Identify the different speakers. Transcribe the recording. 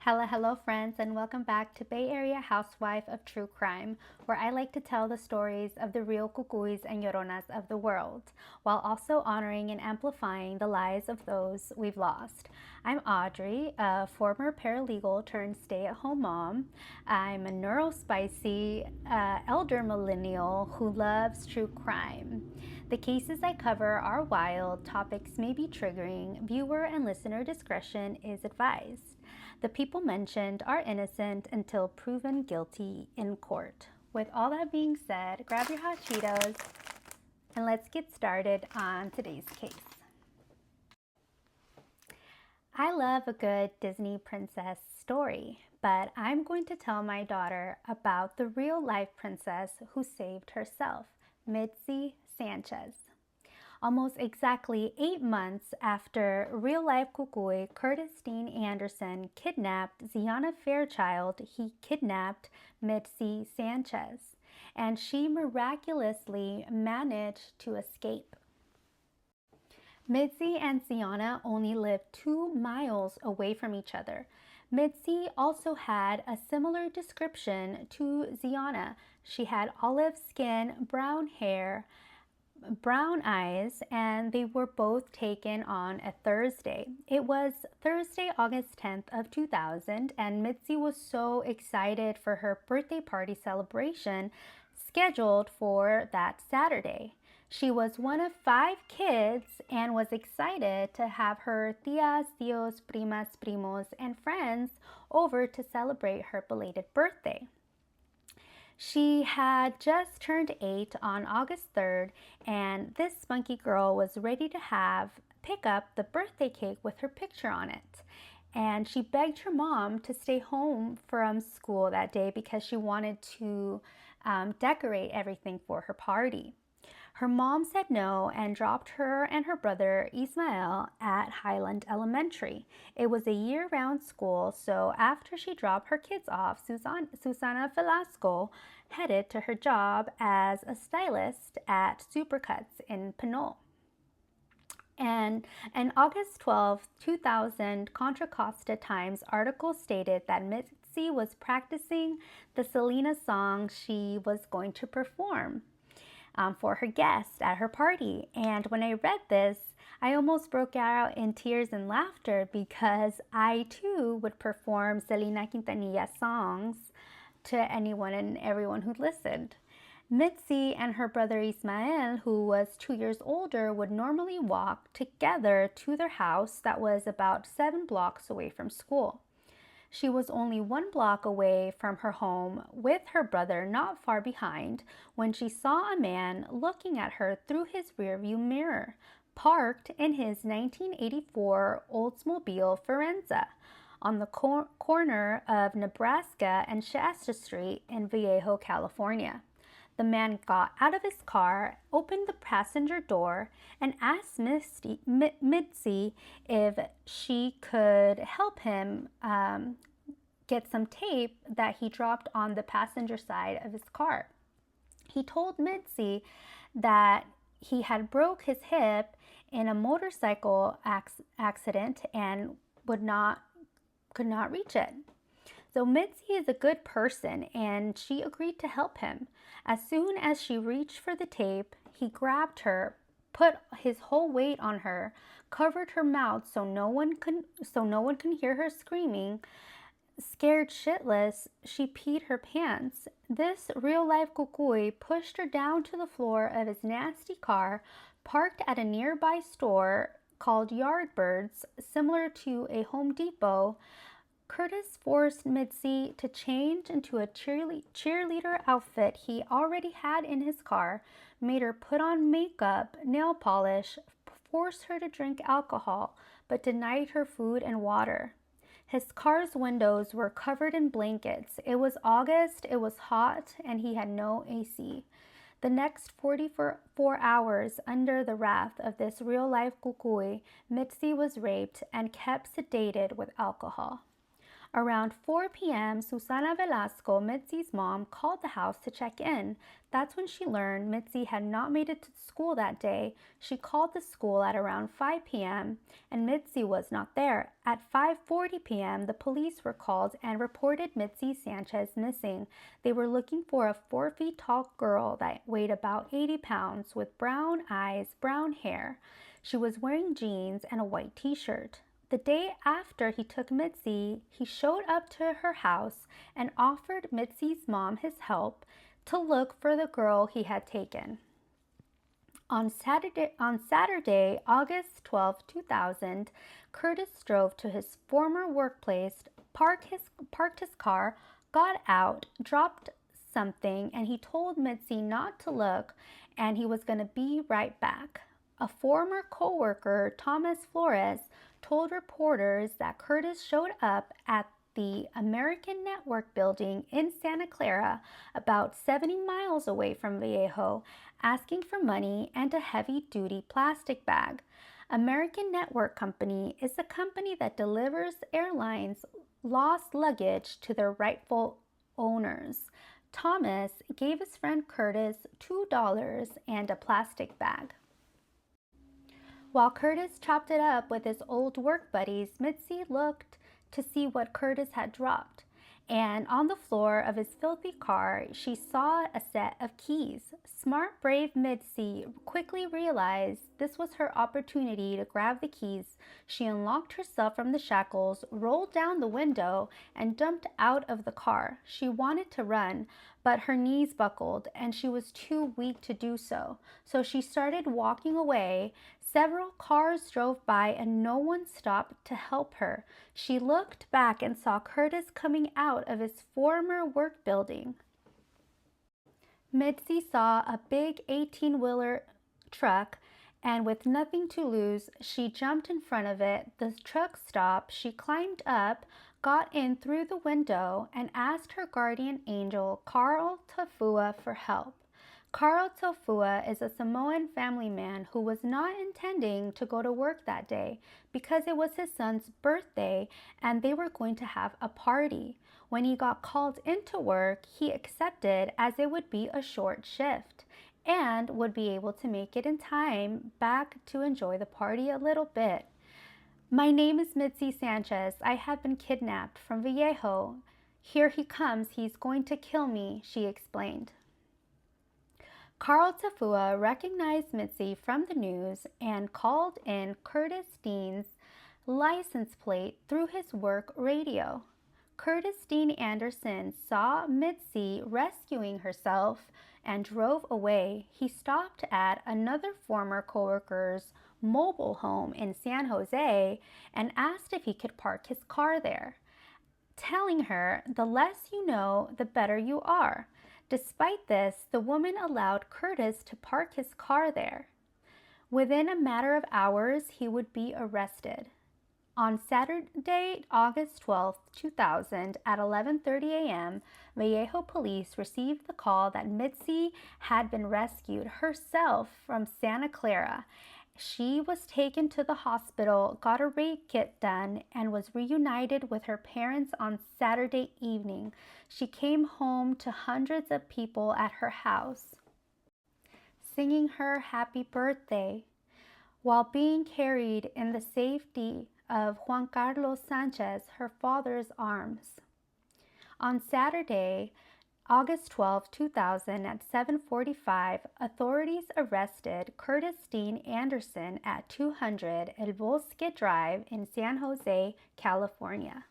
Speaker 1: Hello, friends, and welcome back to Bay Area Housewife of True Crime, where I like to tell the stories of the real cucuys and lloronas of the world, while also honoring and amplifying the lives of those we've lost. I'm Audrey, a former paralegal turned stay-at-home mom. I'm a neurospicy elder millennial who loves true crime. The cases I cover are wild, topics may be triggering, viewer and listener discretion is advised. The people mentioned are innocent until proven guilty in court. With all that being said, grab your hot Cheetos and let's get started on today's case. I love a good Disney princess story, but I'm going to tell my daughter about the real-life princess who saved herself, Midsi Sánchez. Almost exactly 8 months after real-life cucuy Curtis Dean Anderson kidnapped Ziana Fairchild, he kidnapped Midsi Sánchez, and she miraculously managed to escape. Midsi and Ziana only lived 2 miles away from each other. Midsi also had a similar description to Ziana. She had olive skin, brown hair, brown eyes, and they were both taken on a Thursday. It was Thursday, August 10th of 2000, and Midsi was so excited for her birthday party celebration scheduled for that Saturday. She was one of 5 kids and was excited to have her tias, tios, primas, primos, and friends over to celebrate her belated birthday. She had just turned 8 on August 3rd, and this spunky girl was ready to pick up the birthday cake with her picture on it. And she begged her mom to stay home from school that day because she wanted to decorate everything for her party. Her mom said no and dropped her and her brother Ismael at Highland Elementary. It was a year-round school, so after she dropped her kids off, Susana Velasco headed to her job as a stylist at Supercuts in Pinole. And an August 12, 2000 Contra Costa Times article stated that Midsi was practicing the Selena song she was going to perform for her guests at her party. And when I read this, I almost broke out in tears and laughter because I too would perform Selena Quintanilla songs to anyone and everyone who listened. Midsi and her brother Ismael, who was 2 years older, would normally walk together to their house that was about 7 blocks away from school. She was only 1 block away from her home with her brother not far behind when she saw a man looking at her through his rearview mirror, parked in his 1984 Oldsmobile Forenza on the corner of Nebraska and Shasta Street in Vallejo, California. The man got out of his car, opened the passenger door, and asked Midsi if she could help him get some tape that he dropped on the passenger side of his car. He told Midsi that he had broke his hip in a motorcycle accident and could not reach it. So Midsi is a good person and she agreed to help him. As soon as she reached for the tape, he grabbed her, put his whole weight on her, covered her mouth so no one can hear her screaming. Scared shitless, she peed her pants. This real-life cucuy pushed her down to the floor of his nasty car, parked at a nearby store called Yardbirds, similar to a Home Depot. Curtis forced Midsi to change into a cheerleader outfit he already had in his car, made her put on makeup, nail polish, forced her to drink alcohol, but denied her food and water. His car's windows were covered in blankets. It was August, it was hot, and he had no AC. The next 44 hours under the wrath of this real-life cucuy, Midsi was raped and kept sedated with alcohol. Around 4 p.m., Susana Velasco, Mitzi's mom, called the house to check in. That's when she learned Mitzi had not made it to school that day. She called the school at around 5 p.m. and Mitzi was not there. At 5:40 p.m., the police were called and reported Midsi Sánchez missing. They were looking for a 4 feet tall girl that weighed about 80 pounds with brown eyes, brown hair. She was wearing jeans and a white t-shirt. The day after he took Midsi, he showed up to her house and offered Midsi's mom his help to look for the girl he had taken. On Saturday, August 12, 2000, Curtis drove to his former workplace, parked his car, got out, dropped something, and he told Midsi not to look and he was going to be right back. A former co-worker, Thomas Flores, told reporters that Curtis showed up at the American Network building in Santa Clara, about 70 miles away from Vallejo, asking for money and a heavy-duty plastic bag. American Network Company is a company that delivers airlines' lost luggage to their rightful owners. Thomas gave his friend Curtis $2 and a plastic bag. While Curtis chopped it up with his old work buddies, Midsi looked to see what Curtis had dropped, and on the floor of his filthy car, she saw a set of keys. Smart, brave Midsi quickly realized this was her opportunity to grab the keys. She unlocked herself from the shackles, rolled down the window, and jumped out of the car. She wanted to run, but her knees buckled, and she was too weak to do so. So she started walking away. Several cars drove by and no one stopped to help her. She looked back and saw Curtis coming out of his former work building. Midsi saw a big 18-wheeler truck, and with nothing to lose, she jumped in front of it. The truck stopped. She climbed up, got in through the window, and asked her guardian angel, Carl Tafua, for help. Carl Tofua is a Samoan family man who was not intending to go to work that day because it was his son's birthday and they were going to have a party. When he got called into work, he accepted as it would be a short shift and would be able to make it in time back to enjoy the party a little bit. My name is Midsi Sánchez. I have been kidnapped from Vallejo. Here he comes. He's going to kill me, she explained. Carl Tafua recognized Midsi from the news and called in Curtis Dean's license plate through his work radio. Curtis Dean Anderson saw Midsi rescuing herself and drove away. He stopped at another former coworker's mobile home in San Jose and asked if he could park his car there, telling her, "The less you know, the better you are." Despite this, the woman allowed Curtis to park his car there. Within a matter of hours, he would be arrested. On Saturday, August 12, 2000, at 11:30 a.m., Vallejo police received the call that Midsi had been rescued herself from Santa Clara. She was taken to the hospital, got a rape kit done, and was reunited with her parents on Saturday evening. She came home to hundreds of people at her house, singing her happy birthday, while being carried in the safety of Juan Carlos Sánchez, her father's arms. On Saturday, August 12, 2000, at 7:45, authorities arrested Curtis Dean Anderson at 200 El Bosque Drive in San Jose, California.